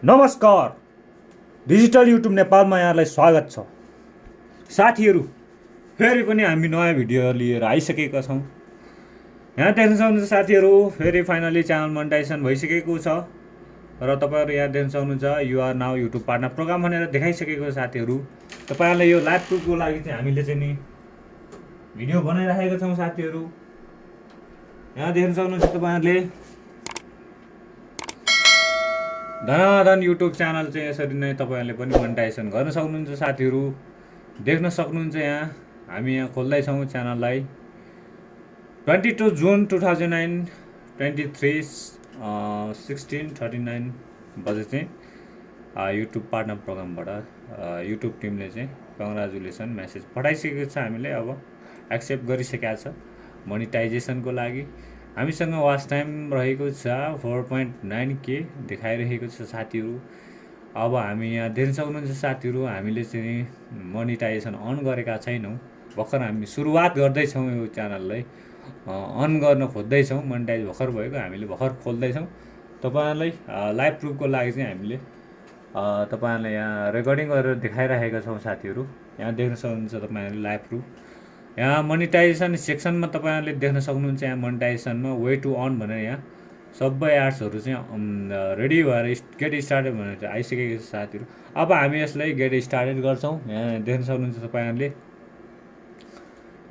नमस्कार, digital YouTube नेपालमा यहाँलाई स्वागत छ। साथीहरू, फेरि पनि हामी नयाँ भिडियो लिएर आइसकेका छौँ। यहाँ देख्न सक्नुहुन्छ साथीहरू, फेरि फाइनली च्यानल मोनेटाइजेसन भइसकेको छ र तपाईँहरू यहाँ देख्न सक्नुहुन्छ your now YouTube partner program भनेर देखाइसकेको छ। साथीहरू, तपाईँहरूलाई यो लाइभ प्रुफको लागि चाहिँ हामीले चाहिँ नि भिडियो बनाइराखेका छौँ। साथीहरू, यहाँ देख्न सक्नुहुन्छ तपाईँहरूले धनाधन युट्युब च्यानल चाहिँ यसरी नै तपाईँहरूले पनि मोनेटाइजेसन गर्न सक्नुहुन्छ। साथीहरू, देख्न सक्नुहुन्छ यहाँ हामी यहाँ खोल्दैछौँ च्यानललाई। 22 जुन 2009 23 16:39 बजे चाहिँ युट्युब पार्टनर प्रोग्रामबाट युट्युब टिमले चाहिँ कङ्ग्रेचुलेसन मेसेज पठाइसकेको छ। हामीले अब एक्सेप्ट गरिसकेका छ मोनिटाइजेसनको लागि। हामीसँग वाच टाइम रहेको छ 4.9K देखाइरहेको छ। साथीहरू, अब हामी यहाँ देख्न सक्नुहुन्छ साथीहरू, हामीले चाहिँ मोनिटाइजेसन अन गरेका छैनौँ। भर्खर हामी सुरुवात गर्दैछौँ यो च्यानललाई अन गर्न खोज्दैछौँ। मोनिटाइज भर्खर भएको, हामीले भर्खर खोल्दैछौँ। तपाईँहरूलाई लाइभ प्रुफको लागि चाहिँ हामीले तपाईँहरूलाई यहाँ रेकर्डिङ गरेर देखाइरहेका छौँ। साथीहरू, यहाँ देख्न सक्नुहुन्छ तपाईँहरूले लाइभ प्रुफ। यहाँ मोनिटाइजेसन सेक्सनमा तपाईँहरूले देख्न सक्नुहुन्छ। यहाँ मोनिटाइजेसनमा वे टु अर्न भनेर यहाँ सबै एड्सहरू चाहिँ रेडी भएर गेट स्टार्टेड भनेर चाहिँ आइसकेको छ। साथीहरू, अब हामी यसलाई गेट स्टार्टेड गर्छौँ। यहाँ देख्न सक्नुहुन्छ तपाईँहरूले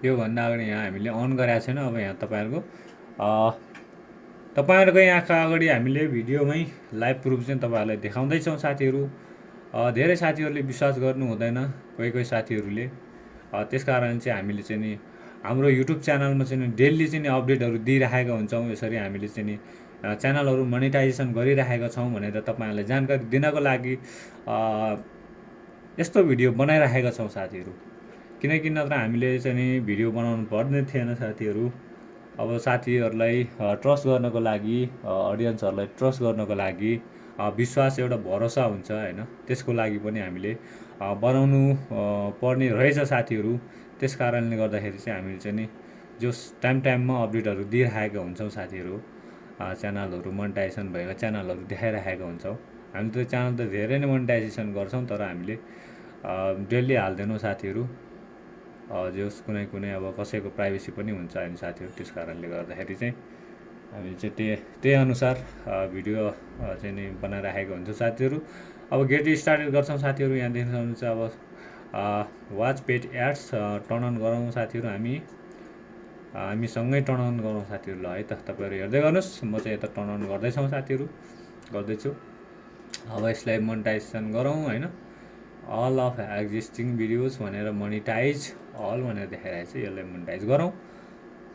योभन्दा अगाडि यहाँ हामीले अन गरेका छैन। अब यहाँ तपाईँहरूको यहाँका अगाडि हामीले भिडियोमै लाइभ प्रुफ चाहिँ तपाईँहरूलाई देखाउँदैछौँ। साथीहरू, धेरै साथीहरूले विश्वास गर्नु हुँदैन, कोही साथीहरूले। त्यस कारण चाहिँ हामीले चाहिँ नि हाम्रो युट्युब च्यानलमा चाहिँ डेली चाहिँ अपडेटहरू दिइराखेका हुन्छौँ। यसरी हामीले चाहिँ नि च्यानलहरू मोनेटाइजेसन गरिराखेका छौँ भनेर तपाईँहरूलाई जानकारी दिनको लागि यस्तो भिडियो बनाइराखेका छौँ। साथीहरू, किनकि नत्र हामीले चाहिँ नि भिडियो बनाउनु पर्ने थिएन। साथीहरू, अब साथीहरूलाई ट्रस्ट गर्नको लागि, अडियन्सहरूलाई ट्रस्ट गर्नको लागि विश्वास एउटा भरोसा हुन्छ होइन, त्यसको लागि पनि हामीले बनाउनु पर्ने रहेछ। साथीहरू, त्यस कारणले गर्दाखेरि चाहिँ हामीले चाहिँ नि जो टाइममा अपडेटहरू दिइराखेका हुन्छौँ। साथीहरू, च्यानलहरू मोनेटाइजेसन भएको च्यानलहरू देखाइराखेका हुन्छौँ। हामीले त्यो च्यानल त धेरै नै मोनेटाइजेसन गर्छौँ, तर हामीले डेली हाल्दैनौँ। साथीहरू, जस कुनै अब कसैको प्राइभेसी पनि हुन्छ होइन साथीहरू, त्यस कारणले गर्दाखेरि चाहिँ हामी चाहिँ त्यही अनुसार भिडियो चाहिँ नि बनाइराखेको हुन्छौँ। साथीहरू, अब गेट स्टार्टेड गर्छौँ। साथीहरू, यहाँ देख्न सक्नुहुन्छ अब watch paid ads turn on गरौँ। साथीहरू, हामीसँगै टर्न अन गरौँ। साथीहरू, ल है त, तपाईँहरू हेर्दै गर्नुहोस्, म चाहिँ यता टर्न अन गर्दैछौँ। साथीहरू, गर्दैछु। अब यसलाई मोनेटाइजेसन गरौँ होइन। अल अफ एक्जिस्टिङ भिडियोज भनेर मोनिटाइज अल भनेर देखाइरहेको छ, यसलाई मोनिटाइज गरौँ।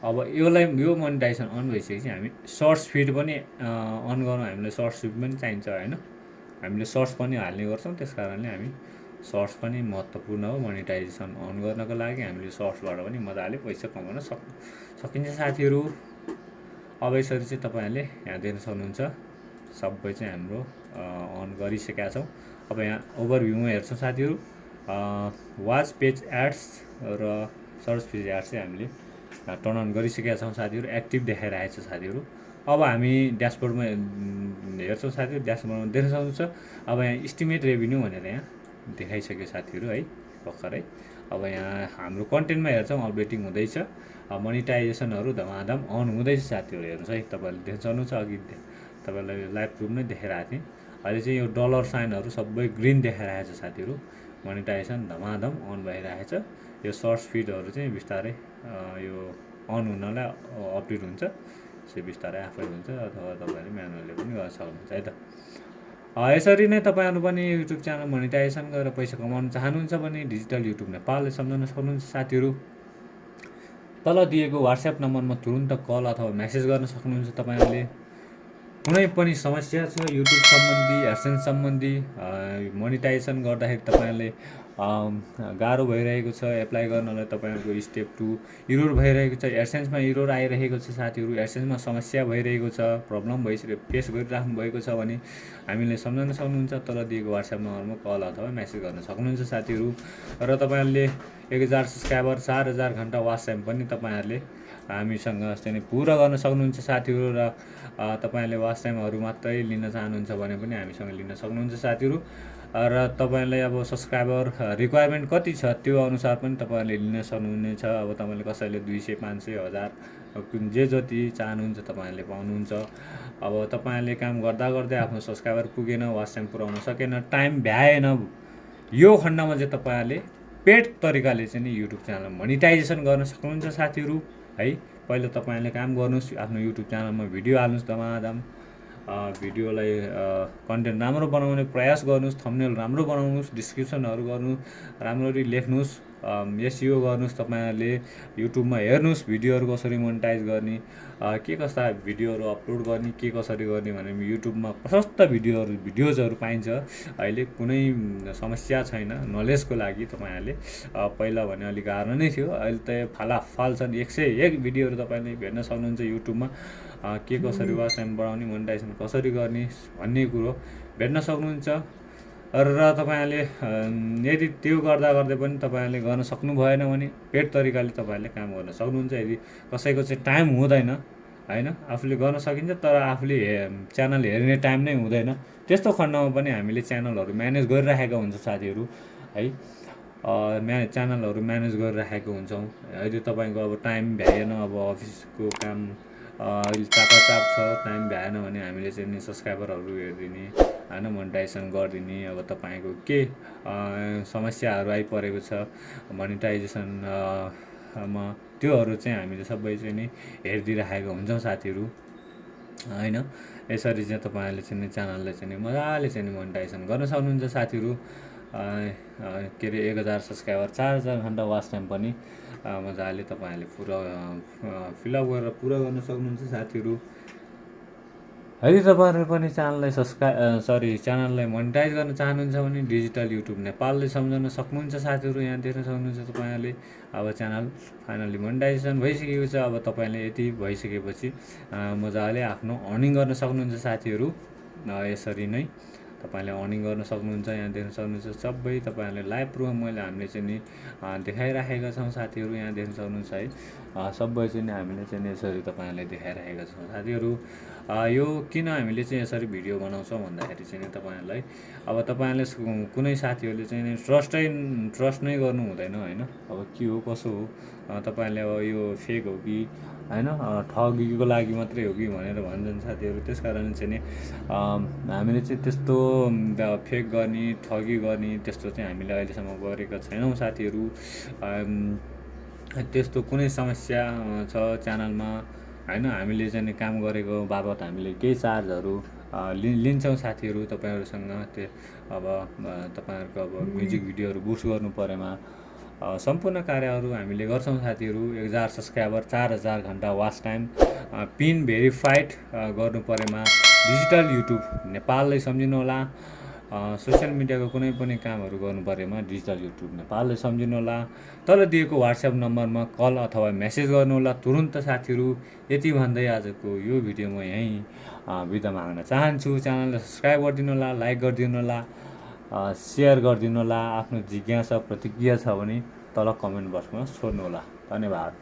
अब यो मोनेटाइजेसन अन भइसकेपछि हामी सर्ट्स फिड पनि अन गरौँ। हामीलाई सर्ट्स फिड पनि चाहिन्छ होइन, हामीले सर्ट्स पनि हाल्ने गर्छौँ। त्यस कारणले हामी सर्ट्स पनि महत्त्वपूर्ण हो। मोनेटाइजेसन अन गर्नको लागि हामीले सर्ट्सबाट पनि मजाले पैसा कमाउन सकिन्छ। साथीहरू, अब यसरी चाहिँ तपाईँहरूले यहाँ देख्न सक्नुहुन्छ सबै चाहिँ हाम्रो अन गरिसकेका छौँ। अब यहाँ ओभरभ्यूमा हेर्छौँ। साथीहरू, वाच पेज एड्स र सर्च पेज एड्स चाहिँ हामीले टर्न अन गरिसकेका छौँ। साथीहरू, एक्टिभ देखाइरहेको छ। साथीहरू, अब हामी ड्यासबोर्डमा हेर्छौँ। साथीहरू, ड्यासबोर्डमा देख्न सक्नुहुन्छ अब यहाँ इस्टिमेट रेभिन्यू भनेर यहाँ देखाइसक्यो। साथीहरू है, भर्खरै अब यहाँ हाम्रो कन्टेन्टमा हेर्छौँ अपडेटिङ हुँदैछ, मोनिटाइजेसनहरू धमाधम अन हुँदैछ। साथीहरू, हेर्नुहोस् है, तपाईँहरूले देख्न सक्नुहुन्छ। अघि तपाईँलाई लाइभ प्रुफ नै देखाइरहेको थिएँ। अहिले चाहिँ यो डलर साइनहरू सबै ग्रिन देखाइरहेको छ। साथीहरू, मोनिटाइजेसन धमाधम अन भइरहेछ। यो सर्ट्स फिडहरू चाहिँ बिस्तारै यो अन हुनलाई अपडेट हुन्छ, त्यो बिस्तारै आफै हुन्छ, अथवा तपाईँहरूले म्यानुअली पनि गर्न सक्नुहुन्छ है त। यसरी नै तपाईँहरू पनि युट्युब च्यानल मोनिटाइजेसन गरेर पैसा कमाउन चाहनुहुन्छ भने डिजिटल युट्युब नेपालले सम्झाउन सक्नुहुन्छ। साथीहरू, तल दिएको वाट्सएप नम्बरमा तुरुन्त कल अथवा मेसेज गर्न सक्नुहुन्छ। तपाईँहरूले कुनै पनि समस्या छ युट्युब सम्बन्धी, एडसेन्स सम्बन्धी, मोनिटाइजेसन गर्दाखेरि तपाईँहरूले गाह्रो भइरहेको छ एप्लाई गर्नलाई, तपाईँहरूको स्टेप 2 इरोर भइरहेको छ, एडसेन्समा इरोर आइरहेको छ। साथीहरू, एडसेन्समा समस्या भइरहेको छ, प्रब्लम फेस गरिराख्नु भएको छ भने हामीले सम्झाउन सक्नुहुन्छ। तल दिएको वाट्सएप नम्बरमा कल अथवा मेसेज गर्न सक्नुहुन्छ। साथीहरू, र तपाईँहरूले 1000 सब्सक्राइबर 4000 घन्टा वाच टाइम पनि तपाईँहरूले हामीसँग चाहिँ पुरा गर्न सक्नुहुन्छ साथीहरू। र तपाईँले वाच टाइमहरू मात्रै लिन चाहनुहुन्छ भने पनि हामीसँग लिन सक्नुहुन्छ साथीहरू। र तपाईँलाई अब सब्सक्राइबर रिक्वायरमेन्ट कति छ त्यो अनुसार पनि तपाईँहरूले लिन सक्नुहुनेछ। अब तपाईँले कसैले 200, 500, 1000 जे जति चाहनुहुन्छ तपाईँहरूले पाउनुहुन्छ। अब तपाईँहरूले काम गर्दा गर्दै आफ्नो सब्सक्राइबर पुगेन, वाच टाइम पुऱ्याउन सकेन, टाइम भ्याएन, यो खण्डमा चाहिँ तपाईँहरूले पेड तरिकाले चाहिँ नि युट्युब च्यानल मोनिटाइजेसन गर्न सक्नुहुन्छ साथीहरू है। पहिला तपाईँहरूले काम गर्नुहोस्, आफ्नो युट्युब च्यानलमा भिडियो हाल्नुहोस् धमाधम, भिडियोलाई कन्टेन्ट राम्रो बनाउने प्रयास गर्नुहोस्, थम्बनेल राम्रो बनाउनुहोस्, डिस्क्रिप्सनहरू गर्नु राम्ररी लेख्नुहोस्, एसइओ गर्नुहोस्। तपाईँहरूले युट्युबमा हेर्नुहोस् भिडियोहरू कसरी मोनेटाइज गर्ने, के कस्ता भिडियोहरू अपलोड गर्ने, के कसरी गर्ने भने युट्युबमा प्रशस्त भिडियोजहरू पाइन्छ। अहिले कुनै समस्या छैन नलेजको लागि। तपाईँहरूले पहिला भने अलिक गाह्रो नै थियो, अहिले त फालाफाल छन्, 101 भिडियोहरू तपाईँले भेट्न सक्नुहुन्छ युट्युबमा। के कसरी वाच टाइम बढाउने, मोनेटाइजेसन कसरी गर्ने भन्ने कुरो भेट्न सक्नुहुन्छ। र तपाईँहरूले यदि त्यो गर्दा गर्दै पनि तपाईँहरूले गर्न सक्नु भएन भने पेड तरिकाले तपाईँहरूले काम गर्न सक्नुहुन्छ। यदि कसैको चाहिँ टाइम हुँदैन होइन, आफूले गर्न सकिन्छ तर आफूले च्यानल हेर्ने टाइम नै हुँदैन, त्यस्तो खण्डमा पनि हामीले च्यानलहरू म्यानेज गरिराखेका हुन्छौँ साथीहरू है। च्यानलहरू म्यानेज गरिराखेको हुन्छौँ। यदि तपाईँको अब टाइम भ्याएन, अब अफिसको काम अहिले चापाचाप छ, टाइम भ्याएन भने हामीले चाहिँ नि सब्सक्राइबरहरू हेरिदिने होइन, मोनेटाइजेसन गरिदिने। अब तपाईँको के समस्याहरू आइपरेको छ मोनेटाइजेसनमा, त्योहरू चाहिँ हामीले सबै चाहिँ नि हेरिदिइराखेको हुन्छौँ साथीहरू होइन। यसरी चाहिँ तपाईँहरूले चाहिँ नि च्यानललाई चाहिँ नि मजाले चाहिँ नि मोनेटाइजेसन गर्न सक्नुहुन्छ साथीहरू। के अरे 1000 सब्सक्राइबर, 4000 घन्टा वाच टाइम पनि मजाले तपाईँहरूले पुरा फिलअप गरेर पुरा गर्न सक्नुहुन्छ साथीहरू। यदि तपाईँहरू पनि च्यानललाई मोनेटाइज गर्न चाहनुहुन्छ भने डिजिटल युट्युब नेपालले सम्झाउन सक्नुहुन्छ साथीहरू। यहाँ देख्न सक्नुहुन्छ तपाईँहरूले अब च्यानल फाइनली मोनेटाइजेसन भइसकेको छ। अब तपाईँले यति भइसकेपछि मजाले आफ्नो अर्निङ गर्न सक्नुहुन्छ साथीहरू। यसरी नै तपाईँले अर्निङ गर्न सक्नुहुन्छ। यहाँ देख्न सक्नुहुन्छ सबै तपाईँहरूले लाइभ प्रुफमा हामीले चाहिँ नि देखाइराखेका छौँ साथीहरू। यहाँ देख्न सक्नुहुन्छ है, सबै चाहिँ नि हामीले चाहिँ यसरी तपाईँहरूलाई देखाइराखेका छौँ साथीहरू। यो किन हामीले चाहिँ यसरी भिडियो बनाउँछौँ भन्दाखेरि चाहिँ नि तपाईँहरूलाई अब तपाईँहरूले कुनै साथीहरूले चाहिँ नि ट्रस्ट नै गर्नु हुँदैन होइन। अब के हो कसो हो, तपाईँहरूले अब यो फेक हो कि होइन, ठगीको लागि मात्रै हो कि भनेर भन्छन् साथीहरू। त्यस कारण चाहिँ नि हामीले चाहिँ त्यस्तो फेक गर्ने, ठगी गर्ने त्यस्तो चाहिँ हामीले अहिलेसम्म गरेका छैनौँ साथीहरू। त्यस्तो कुनै समस्या छ च्यानलमा होइन, हामीले चाहिँ काम गरेको बाबत हामीले केही चार्जहरू लिन्छौँ साथीहरू तपाईँहरूसँग। त्यो अब तपाईँहरूको अब म्युजिक भिडियोहरू बुस्ट गर्नु परेमा सम्पूर्ण कार्यहरू हामीले गर्छौँ साथीहरू। 1000 सब्सक्राइबर, 4000 घन्टा वाच टाइम, पिन भेरिफाइड गर्नु परेमा डिजिटल युट्युब नेपाललाई सम्झिनु होला। सोसियल मिडियाको कुनै पनि कामहरू गर्नु परेमा डिजिटल युट्युब नेपाललाई सम्झिनु होला। तल दिएको वाट्सएप नम्बरमा कल अथवा मेसेज गर्नु होला तुरुन्त साथीहरू। यति भन्दै आजको यो भिडियो म यहीँ बिदा माग्न चाहन्छु। च्यानललाई सब्सक्राइब गरिदिनु होला, लाइक गरिदिनु होला, सेयर गरिदिनु होला। आफ्नो जिज्ञासा प्रतिक्रिया छ भने तल कमेन्ट बक्समा छोड्नु होला। धन्यवाद।